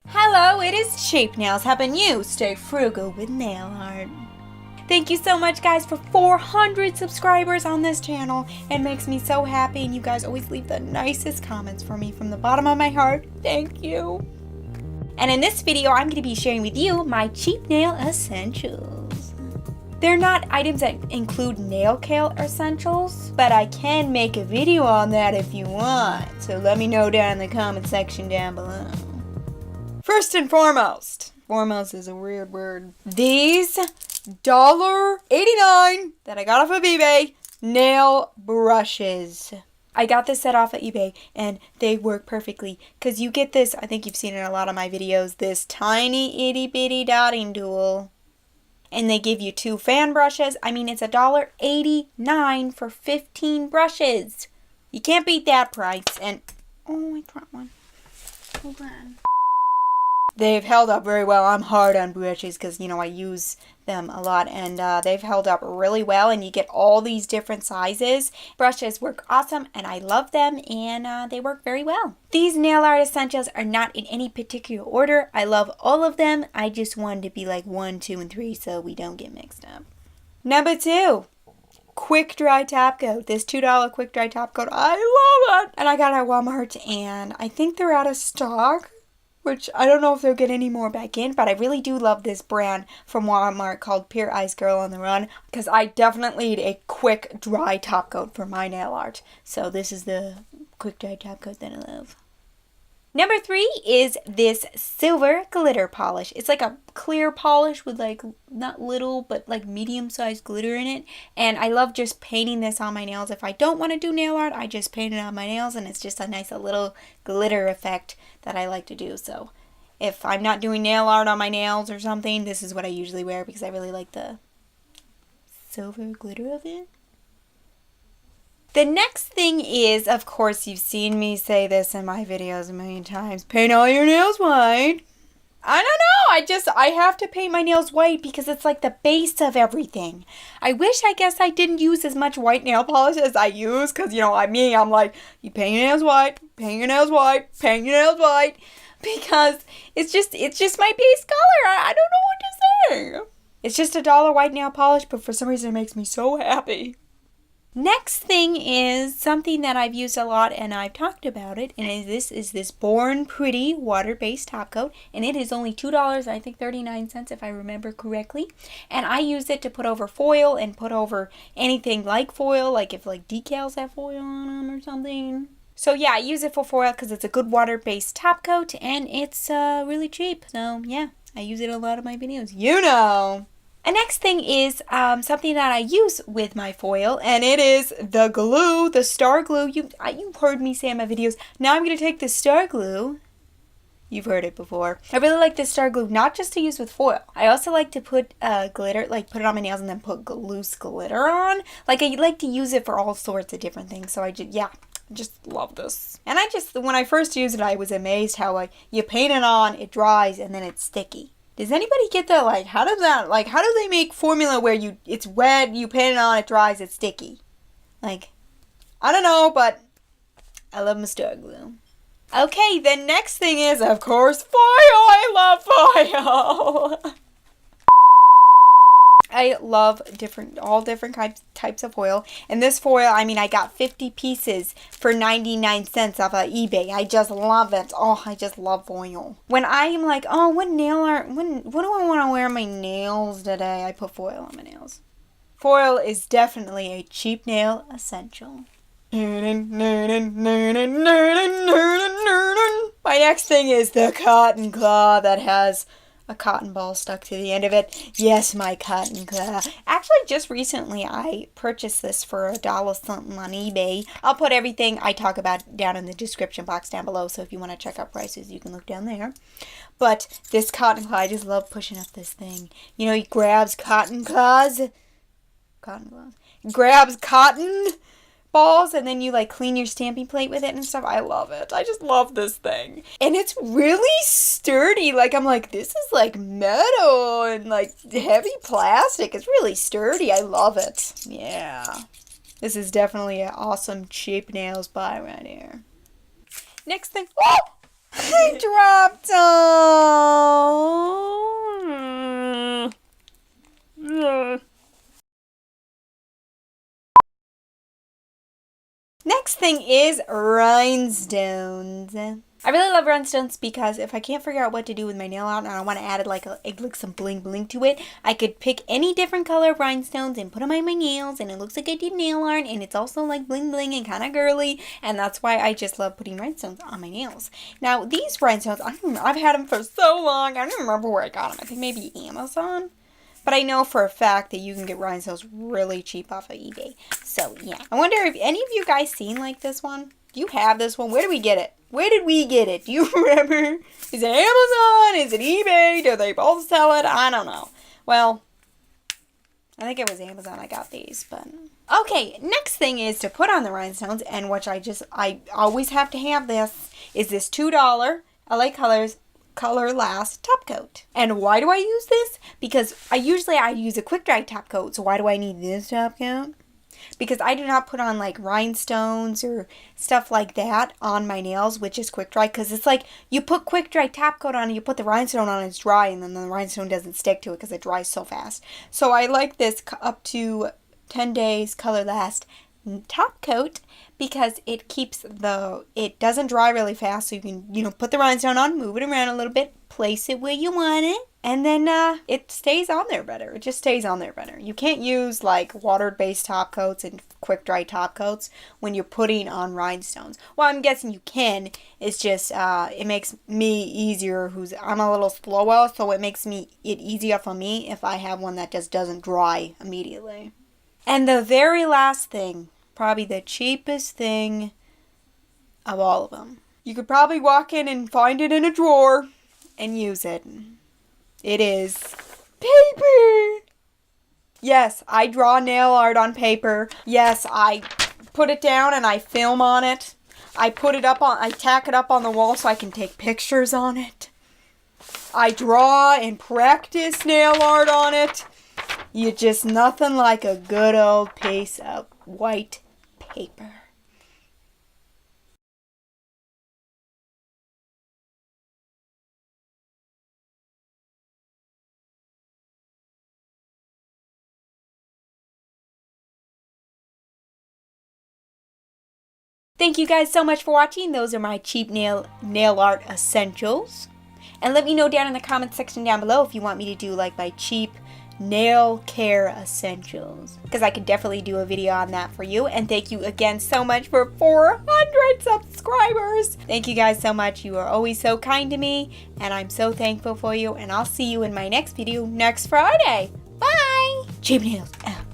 Hello, it is Shape Nails helping you stay frugal with nail art. Thank you so much, guys, for 400 subscribers on this channel. It makes me so happy, and you guys always leave the nicest comments for me from the bottom of my heart. Thank you. And in this video, I'm going to be sharing with you my cheap nail essentials. They're not items that include nail care essentials, but I can make a video on that if you want. So let me know down in the comment section down below. First and foremost is a weird word. These $1.89 that I got off of eBay nail brushes. I got this set off of eBay and they work perfectly because you get this, I think you've seen it in a lot of my videos, this tiny itty bitty dotting tool. And they give you 2 fan brushes. I mean, it's $1.89 for 15 brushes. You can't beat that price. And, oh, I dropped one. Hold on. They've held up very well. I'm hard on brushes because, you know, I use them a lot. And they've held up really well. And you get all these different sizes. Brushes work awesome. And I love them. And they work very well. These nail art essentials are not in any particular order. I love all of them. I just wanted to be like 1, 2, and 3 so we don't get mixed up. Number 2. Quick Dry Top Coat. This $2 Quick Dry Top Coat. I love it. And I got it at Wal-Mart. And I think they're out of stock. Which I don't know if they'll get any more back in, but I really do love this brand from Wal-Mart called Pure Ice Girl on the Run because I definitely need a quick dry top coat for my nail art. So this is the quick dry top coat that I love. Number 3 is this silver glitter polish. It's like a clear polish with like not little but like medium-sized glitter in it. And I love just painting this on my nails. If I don't want to do nail art, I just paint it on my nails and it's just a nice little glitter effect that I like to do. So if I'm not doing nail art on my nails or something, this is what I usually wear because I really like the silver glitter of it. The next thing is, of course, you've seen me say this in my videos a million times, paint all your nails white. I don't know, I have to paint my nails white because it's like the base of everything. I guess I didn't use as much white nail polish as I use because, you know, I'm like, you paint your nails white, paint your nails white, paint your nails white. Because it's just my base color. I don't know what to say. It's just $1 white nail polish, but for some reason it makes me so happy. Next thing is something that I've used a lot and I've talked about it, and this is this Born Pretty water-based top coat, and it is only $2, I think 39 cents if I remember correctly. And I use it to put over foil and put over anything like foil, like if like decals have foil on them or something. So yeah, I use it for foil because it's a good water-based top coat and it's really cheap. So yeah, I use it in a lot of my videos. You know. And next thing is something that I use with my foil, and it is the glue, the star glue. You've heard me say in my videos. Now I'm going to take the star glue. You've heard it before. I really like this star glue, not just to use with foil. I also like to put glitter, like put it on my nails and then put loose glitter on. Like I like to use it for all sorts of different things. So I just love this. And when I first used it, I was amazed how like you paint it on, it dries, and then it's sticky. Does anybody get that? Like, how do they make formula where it's wet, you paint it on, it dries, it's sticky? Like, I don't know, but I love my star glue. Okay, the next thing is, of course, foil. I love foil. I love all different types of foil. And this foil, I mean, I got 50 pieces for 99 cents off of eBay. I just love it. Oh, I just love foil. When I am like, oh, what do I want to wear on my nails today? I put foil on my nails. Foil is definitely a cheap nail essential. My next thing is the cotton claw that has a cotton ball stuck to the end of it. Yes, my cotton claw. Actually, just recently I purchased this for $1 something on eBay. I'll put everything I talk about down in the description box down below, so if you want to check out prices, you can look down there. But this cotton claw, I just love pushing up this thing. You know, he grabs grabs cotton balls and then you like clean your stamping plate with it and stuff. I love it. I just love this thing. And it's really sturdy. Like, I'm like, this is like metal and like heavy plastic. It's really sturdy. I love it. Yeah. This is definitely an awesome cheap nails buy right here. Next thing. Oh! I dropped them. Next thing is rhinestones. I really love rhinestones because if I can't figure out what to do with my nail art and I want to add like some bling bling to it, I could pick any different color of rhinestones and put them on my nails, and it looks like I did nail art, and it's also like bling bling and kind of girly, and that's why I just love putting rhinestones on my nails. Now these rhinestones, I've had them for so long, I don't remember where I got them. I think maybe Amazon. But I know for a fact that you can get rhinestones really cheap off of eBay. So, yeah. I wonder if any of you guys seen, like, this one? Do you have this one? Where did we get it? Where did we get it? Do you remember? Is it Amazon? Is it eBay? Do they both sell it? I don't know. Well, I think it was Amazon I got these, but... Okay, next thing is to put on the rhinestones, and which I always have to have this, is this $2 LA Colors Colorlast TopCoat. And why do I use this? Because I use a quick dry top coat. So why do I need this top coat? Because I do not put on like rhinestones or stuff like that on my nails, which is quick dry. Because it's like you put quick dry top coat on and you put the rhinestone on and it's dry, and then the rhinestone doesn't stick to it because it dries so fast. So I like this up to 10 days Colorlast top coat because it it doesn't dry really fast, so you can, put the rhinestone on, move it around a little bit, place it where you want it, and then it stays on there better. It just stays on there better. You can't use like water-based top coats and quick dry top coats when you're putting on rhinestones. Well, I'm guessing you can. It's just it makes me easier. I'm a little slower, so it makes it easier for me if I have one that just doesn't dry immediately. And the very last thing, probably the cheapest thing of all of them. You could probably walk in and find it in a drawer and use it. It is paper. Yes, I draw nail art on paper. Yes, I put it down and I film on it. I tack it up on the wall so I can take pictures on it. I draw and practice nail art on it. You're just nothing like a good old piece of white paper. Thank you guys so much for watching. Those are my cheap nail art essentials. And let me know down in the comments section down below if you want me to do like my cheap nail care essentials, because I could definitely do a video on that for you. And thank you again so much for 400 subscribers. Thank you guys so much. You are always so kind to me, and I'm so thankful for you, and I'll see you in my next video next Friday. Bye. Cheap nails out.